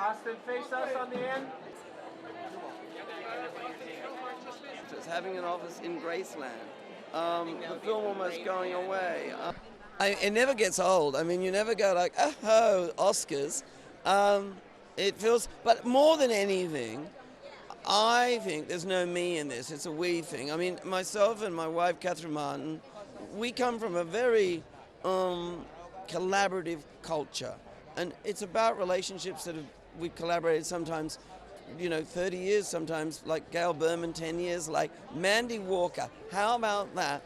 Austin, face us on the end. It's having an office in Graceland. The film almost going away. It never gets old. I mean, you never go like, oh, Oscars. It feels, but more than anything, I think there's no me in this. It's a we thing. I mean, myself and my wife, Catherine Martin, we come from a very collaborative culture. And it's about relationships that we've collaborated sometimes, 30 years, sometimes like Gail Berman, 10 years, like Mandy Walker. How about that?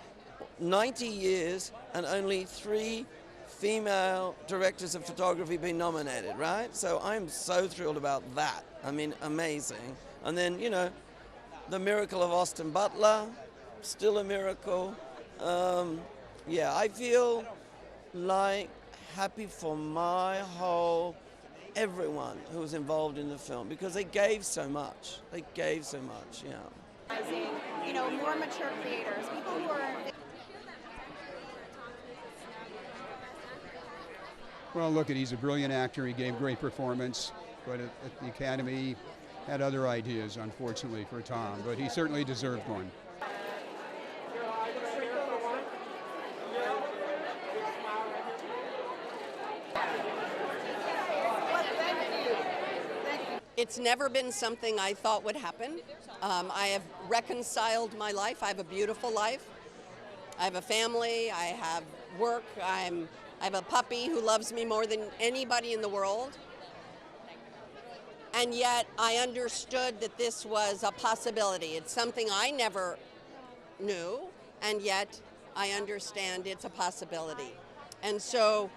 90 years and only 3 female directors of photography being nominated, right? So I'm so thrilled about that. I mean, amazing. And then, the miracle of Austin Butler, still a miracle. I feel like happy for everyone who was involved in the film, because they gave so much. More mature creators, people who are... Well, look, he's a brilliant actor. He gave great performance, but at the Academy had other ideas, unfortunately, for Tom. But he certainly deserved one. It's never been something I thought would happen. I have reconciled my life. I have a beautiful life. I have a family. I have work. I have a puppy who loves me more than anybody in the world. And yet I understood that this was a possibility. It's something I never knew, and yet I understand it's a possibility. And so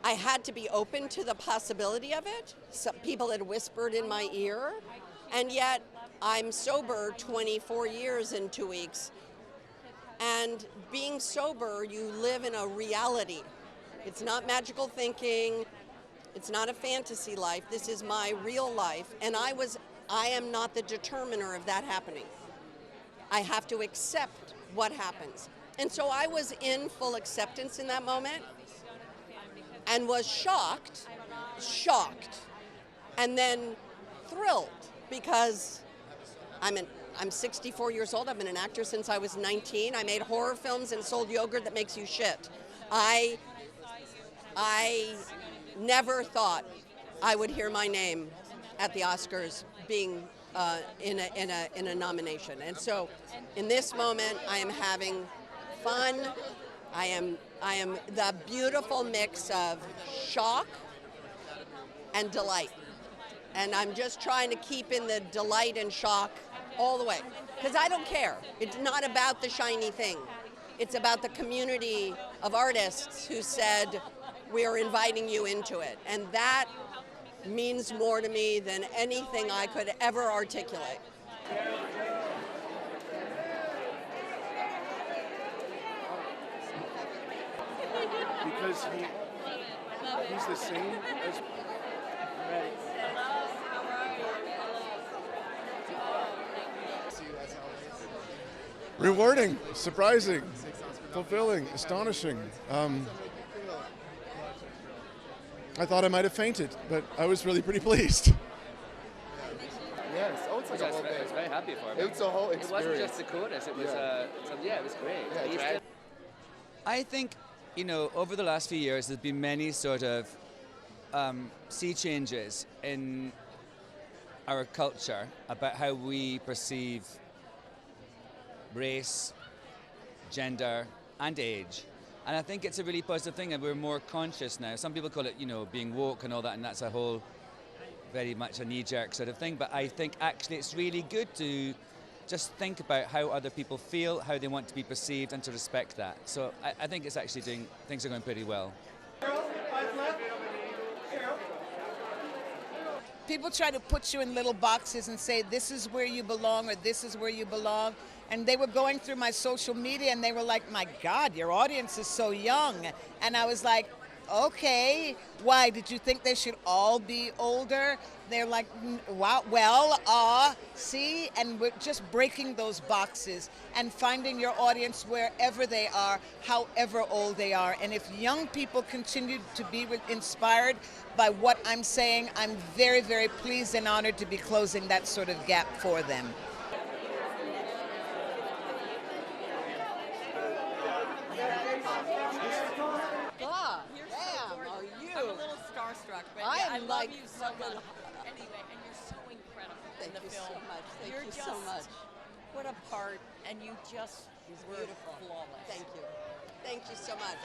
I had to be open to the possibility of it. Some people had whispered in my ear, and yet I'm sober 24 years in 2 weeks. And being sober, you live in a reality. It's not magical thinking. It's not a fantasy life. This is my real life. And I am not the determiner of that happening. I have to accept what happens. And so I was in full acceptance in that moment and was shocked, and then thrilled, because I'm 64 years old. I've been an actor since I was 19. I made horror films and sold yogurt that makes you shit. I never thought I would hear my name at the Oscars being in a nomination. And so in this moment, I am having fun. I am the beautiful mix of shock and delight. And I'm just trying to keep in the delight and shock all the way, because I don't care. It's not about the shiny thing. It's about the community of artists who said, we are inviting you into it. And that means more to me than anything I could ever articulate. Because he's the same as... Rewarding, surprising, fulfilling, astonishing. I thought I might have fainted, but I was really pretty pleased. Yes, it's like a whole day. I was very happy for him. It's a whole experience. It wasn't just the chorus, it was, it was great. Yeah, I think, over the last few years, there's been many sort of sea changes in our culture about how we perceive race, gender, and age. And I think it's a really positive thing, and we're more conscious now. Some people call it, being woke and all that, and that's a whole, very much a knee-jerk sort of thing. But I think actually it's really good to just think about how other people feel, how they want to be perceived, and to respect that. So I think it's actually things are going pretty well. People try to put you in little boxes and say, this is where you belong, or this is where you belong. And they were going through my social media and they were like, my God, your audience is so young. And I was like, okay, why? Did you think they should all be older? They're like, wow, well, see? And we're just breaking those boxes and finding your audience wherever they are, however old they are. And if young people continue to be inspired by what I'm saying, I'm very, very pleased and honored to be closing that sort of gap for them. I'm a little starstruck, but I yeah, I am love like you so much. Anyway, and you're so incredible in the film. So much. Thank You're you just, so much. What a part, and you just were Beautiful. flawless. Thank you. Thank you so much.